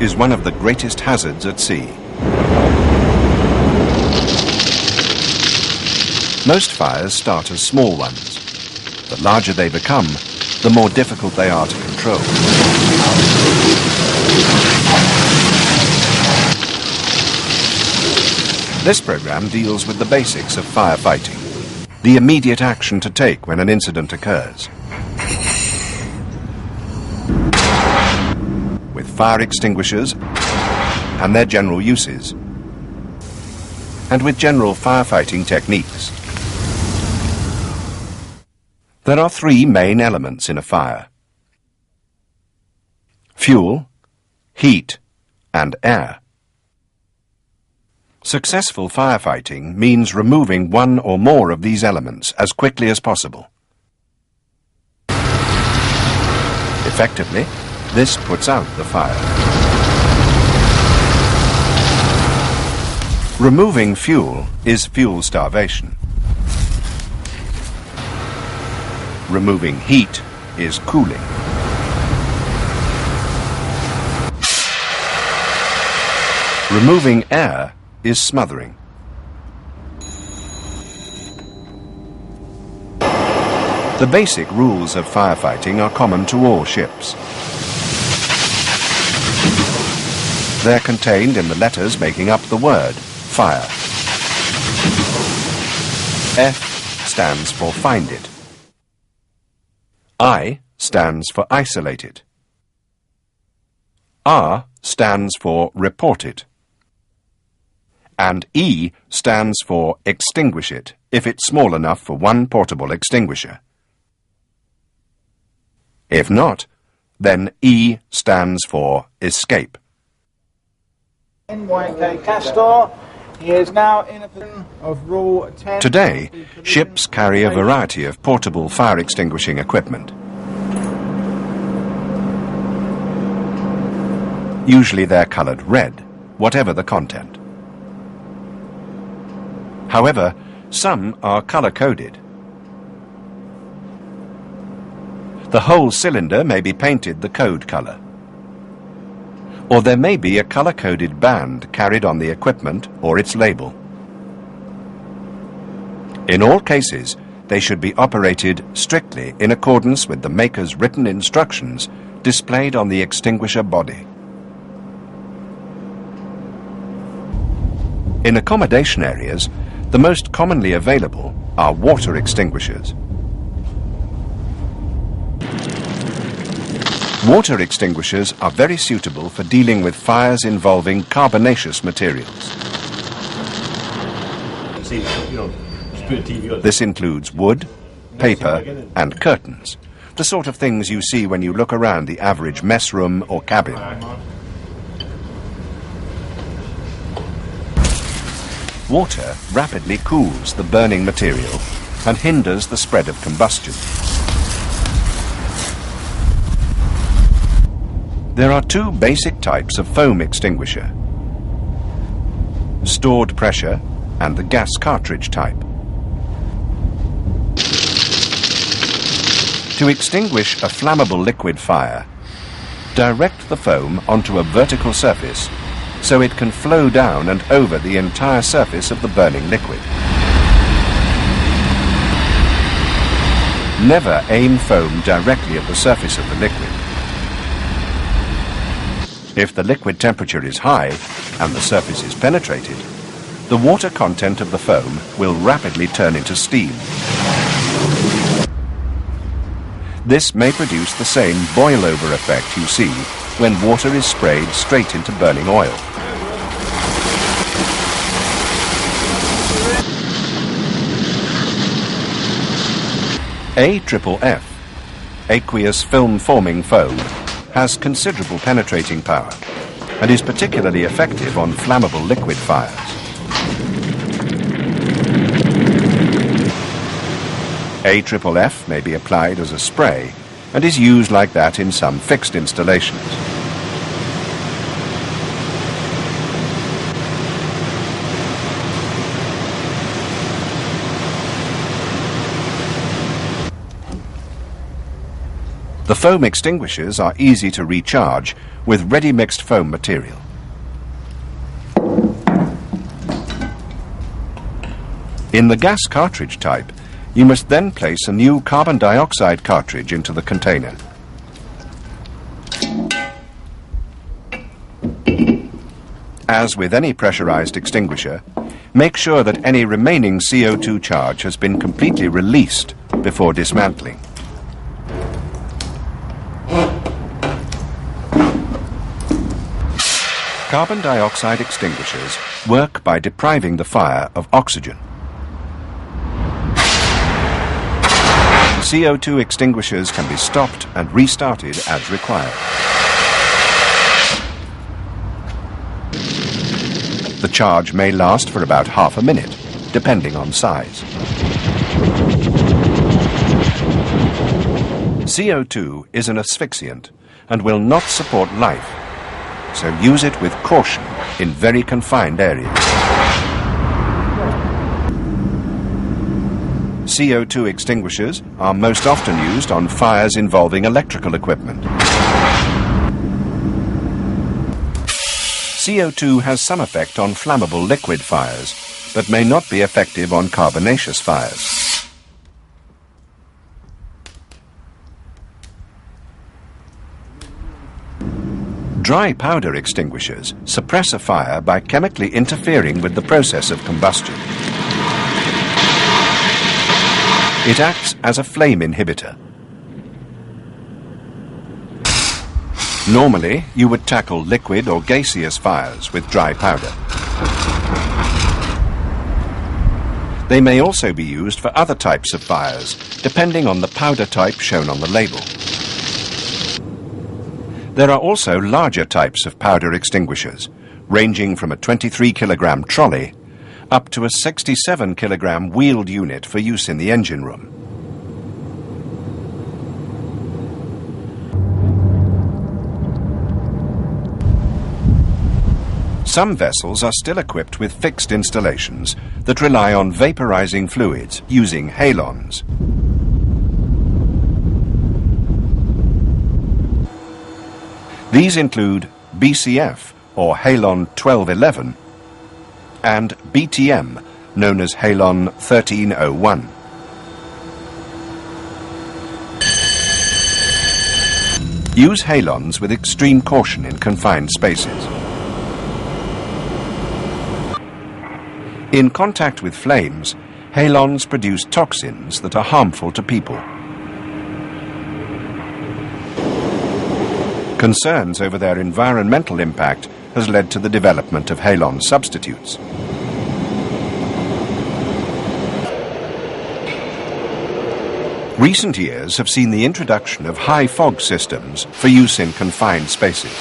is one of the greatest hazards at sea. Most fires start as small ones. The larger they become, the more difficult they are to control. This program deals with the basics of firefighting, the immediate action to take when an incident occurs. With fire extinguishers and their general uses, and with general firefighting techniques. There are three main elements in a fire: fuel, heat, and air. Successful firefighting means removing one or more of these elements as quickly as possible. Effectively, this puts out the fire. Removing fuel is fuel starvation. Removing heat is cooling. Removing air is smothering. The basic rules of firefighting are common to all ships. They're contained in the letters making up the word fire. F stands for find it. I stands for isolate it. R stands for report it. And E stands for extinguish it, if it's small enough for one portable extinguisher. If not, then E stands for escape. NYK Castor, he is now in a position of Rule 10. Today, ships carry a variety of portable fire extinguishing equipment. Usually they're coloured red, whatever the content. However, some are colour-coded. The whole cylinder may be painted the code colour. Or there may be a colour-coded band carried on the equipment or its label. In all cases, they should be operated strictly in accordance with the maker's written instructions displayed on the extinguisher body. In accommodation areas, the most commonly available are water extinguishers. Water extinguishers are very suitable for dealing with fires involving carbonaceous materials. This includes wood, paper, and curtains, the sort of things you see when you look around the average mess room or cabin. Water rapidly cools the burning material and hinders the spread of combustion. There are two basic types of foam extinguisher: stored pressure and the gas cartridge type. To extinguish a flammable liquid fire, direct the foam onto a vertical surface so it can flow down and over the entire surface of the burning liquid. Never aim foam directly at the surface of the liquid. If the liquid temperature is high and the surface is penetrated, the water content of the foam will rapidly turn into steam. This may produce the same boil-over effect you see when water is sprayed straight into burning oil. AFFF, aqueous film-forming foam, has considerable penetrating power and is particularly effective on flammable liquid fires. AFFF may be applied as a spray and is used like that in some fixed installations. The The foam extinguishers are easy to recharge with ready-mixed foam material. In the gas cartridge type, you must then place a new carbon dioxide cartridge into the container. As with any pressurized extinguisher, make sure that any remaining CO2 charge has been completely released before dismantling. Carbon dioxide extinguishers work by depriving the fire of oxygen. CO2 extinguishers can be stopped and restarted as required. The charge may last for about half a minute, depending on size. CO2 is an asphyxiant and will not support life, so use it with caution in very confined areas. CO2 extinguishers are most often used on fires involving electrical equipment. CO2 has some effect on flammable liquid fires, but may not be effective on carbonaceous fires. Dry powder extinguishers suppress a fire by chemically interfering with the process of combustion. It acts as a flame inhibitor. Normally, you would tackle liquid or gaseous fires with dry powder. They may also be used for other types of fires, depending on the powder type shown on the label. There are also larger types of powder extinguishers, ranging from a 23-kilogram trolley up to a 67-kilogram wheeled unit for use in the engine room. Some vessels are still equipped with fixed installations that rely on vaporizing fluids using halons. These include BCF, or Halon 1211, and BTM, known as Halon 1301. Use halons with extreme caution in confined spaces. In contact with flames, halons produce toxins that are harmful to people. Concerns over their environmental impact has led to the development of halon substitutes. Recent years have seen the introduction of high fog systems for use in confined spaces.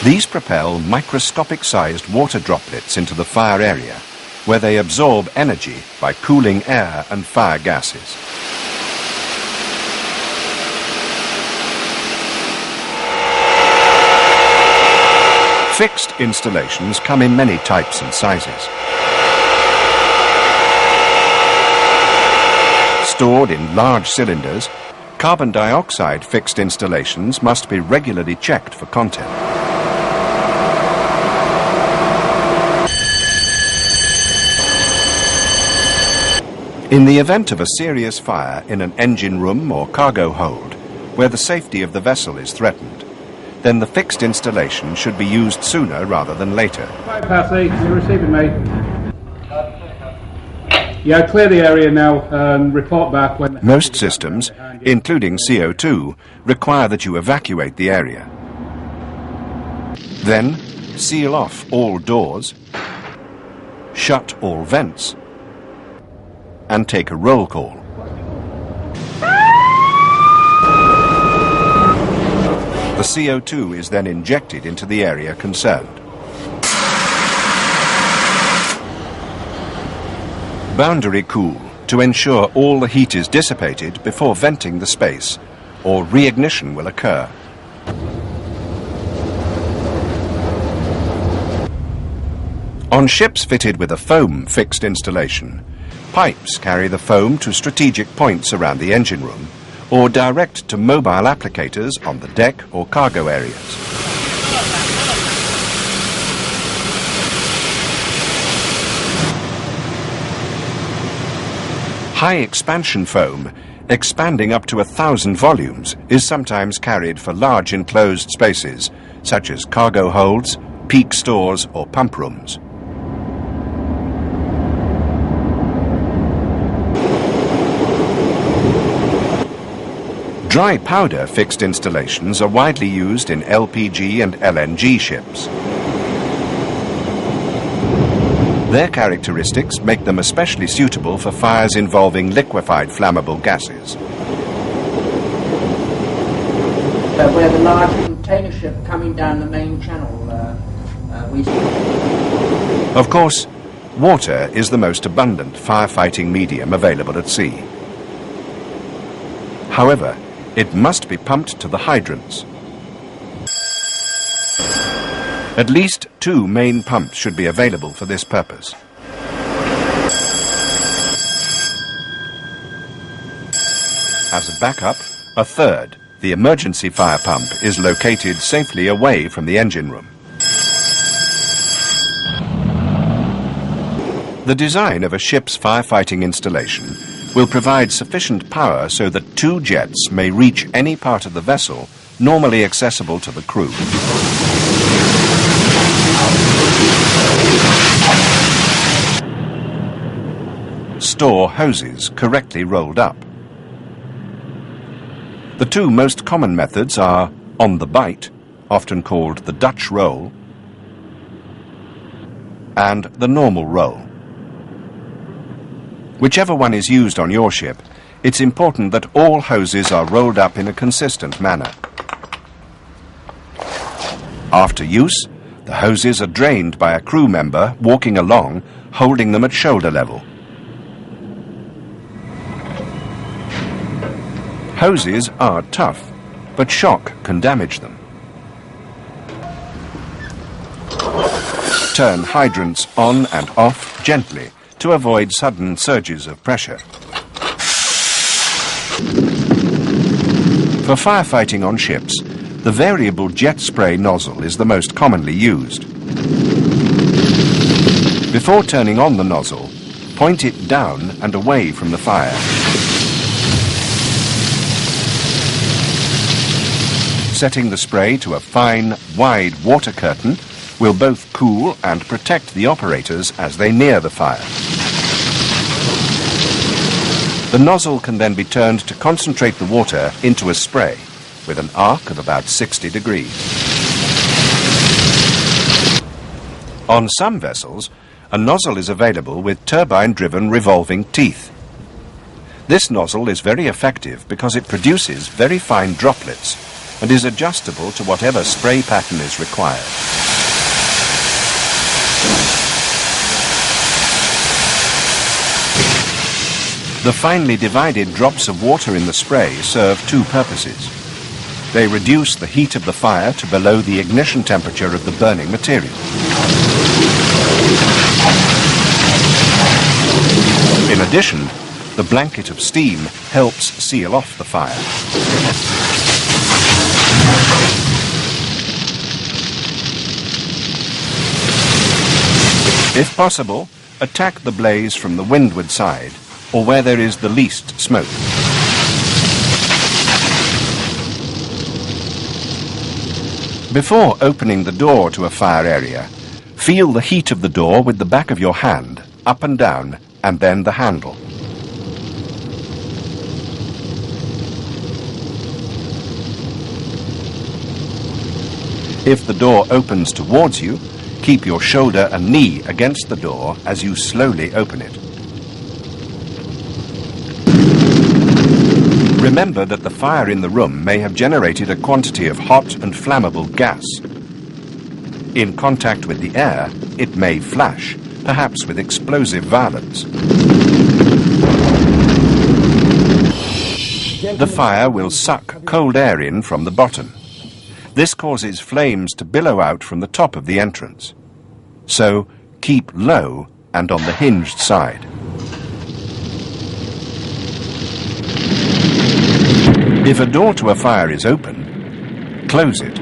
These propel microscopic-sized water droplets into the fire area, where they absorb energy by cooling air and fire gases. Fixed installations come in many types and sizes. Stored in large cylinders, carbon dioxide fixed installations must be regularly checked for content. In the event of a serious fire in an engine room or cargo hold, where the safety of the vessel is threatened, then the fixed installation should be used sooner rather than later. Right, Patty, you're receiving me. Yeah, clear the area now and report back when... Most systems, including CO2, require that you evacuate the area. Then, seal off all doors, shut all vents, and take a roll call. The CO2 is then injected into the area concerned. Boundary cool to ensure all the heat is dissipated before venting the space, or reignition will occur. On ships fitted with a foam fixed installation, Pipes carry the foam to strategic points around the engine room or direct to mobile applicators on the deck or cargo areas. High expansion foam, expanding up to 1,000 volumes, is sometimes carried for large enclosed spaces, such as cargo holds, peak stores or pump rooms. Dry powder fixed installations are widely used in LPG and LNG ships. Their characteristics make them especially suitable for fires involving liquefied flammable gases. Where the large container ship coming down the main channel, we see. Of course, water is the most abundant firefighting medium available at sea. However, it must be pumped to the hydrants. At least 2 main pumps should be available for this purpose. As a backup, a third, the emergency fire pump, is located safely away from the engine room. The design of a ship's firefighting installation will provide sufficient power so that 2 jets may reach any part of the vessel normally accessible to the crew. Store hoses correctly rolled up. The 2 most common methods are on the bight, often called the Dutch roll, and the normal roll. Whichever one is used on your ship, it's important that all hoses are rolled up in a consistent manner. After use, the hoses are drained by a crew member walking along, holding them at shoulder level. Hoses are tough, but shock can damage them. Turn hydrants on and off gently to avoid sudden surges of pressure. For firefighting on ships, the variable jet spray nozzle is the most commonly used. Before turning on the nozzle, point it down and away from the fire. Setting the spray to a fine, wide water curtain will both cool and protect the operators as they near the fire. The nozzle can then be turned to concentrate the water into a spray with an arc of about 60 degrees. On some vessels, a nozzle is available with turbine-driven revolving teeth. This nozzle is very effective because it produces very fine droplets and is adjustable to whatever spray pattern is required. The finely divided drops of water in the spray serve 2 purposes. They reduce the heat of the fire to below the ignition temperature of the burning material. In addition, the blanket of steam helps seal off the fire. If possible, attack the blaze from the windward side or where there is the least smoke. Before opening the door to a fire area, feel the heat of the door with the back of your hand, up and down, and then the handle. If the door opens towards you, keep your shoulder and knee against the door as you slowly open it. Remember that the fire in the room may have generated a quantity of hot and flammable gas. In contact with the air, it may flash, perhaps with explosive violence. The fire will suck cold air in from the bottom. This causes flames to billow out from the top of the entrance. So, keep low and on the hinged side. If a door to a fire is open, close it.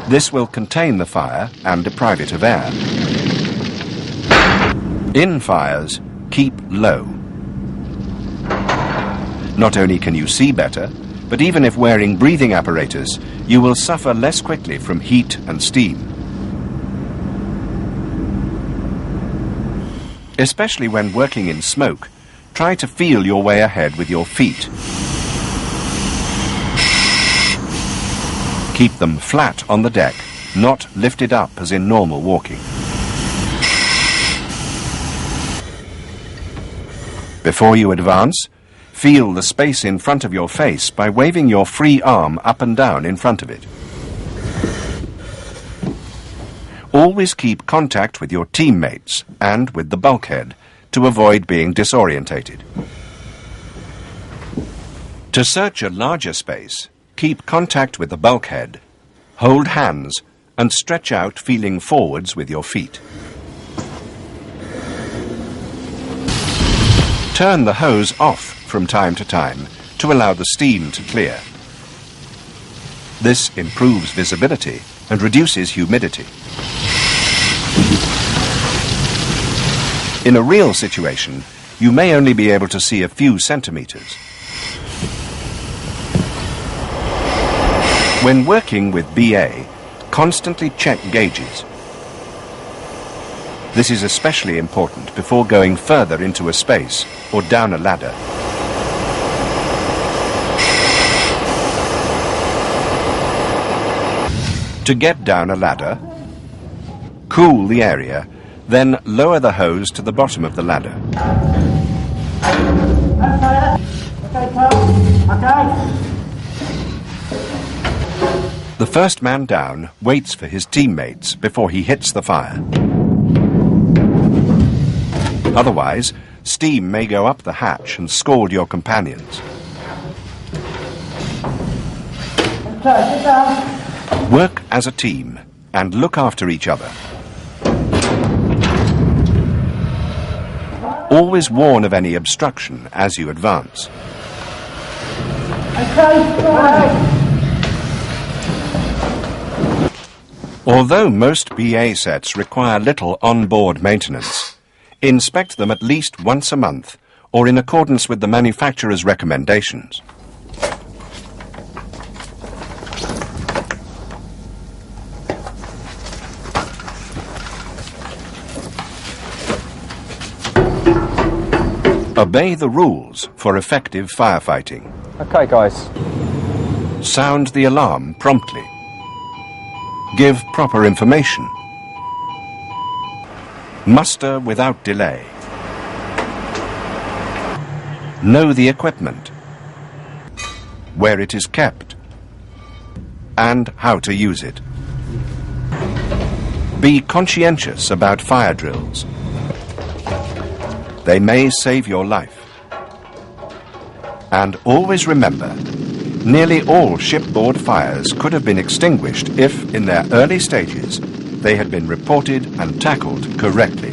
This will contain the fire and deprive it of air. In fires, keep low. Not only can you see better, but even if wearing breathing apparatus, you will suffer less quickly from heat and steam. Especially when working in smoke, try to feel your way ahead with your feet. Keep them flat on the deck, not lifted up as in normal walking. Before you advance, feel the space in front of your face by waving your free arm up and down in front of it. Always keep contact with your teammates and with the bulkhead to avoid being disorientated. To search a larger space, keep contact with the bulkhead, hold hands, and stretch out feeling forwards with your feet. Turn the hose off from time to time to allow the steam to clear. This improves visibility and reduces humidity. In a real situation, you may only be able to see a few centimeters. When working with BA, constantly check gauges. This is especially important before going further into a space or down a ladder. To get down a ladder, cool the area, then lower the hose to the bottom of the ladder. The first man down waits for his teammates before he hits the fire. Otherwise, steam may go up the hatch and scald your companions. Work as a team and look after each other. Always warn of any obstruction as you advance. Although most BA sets require little on-board maintenance, inspect them at least once a month or in accordance with the manufacturer's recommendations. Obey the rules for effective firefighting. Okay, guys. Sound the alarm promptly. Give proper information. Muster without delay. Know the equipment, where it is kept, and how to use it. Be conscientious about fire drills. They may save your life. And always remember, nearly all shipboard fires could have been extinguished if, in their early stages, they had been reported and tackled correctly.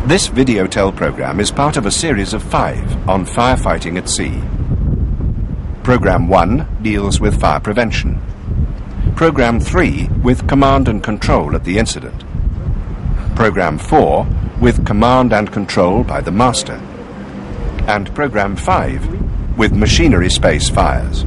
This VideoTel program is part of a series of 5 on firefighting at sea. Program 1 deals with fire prevention. Program 3 with command and control at the incident. Program 4 with command and control by the master. And Program 5 with machinery space fires.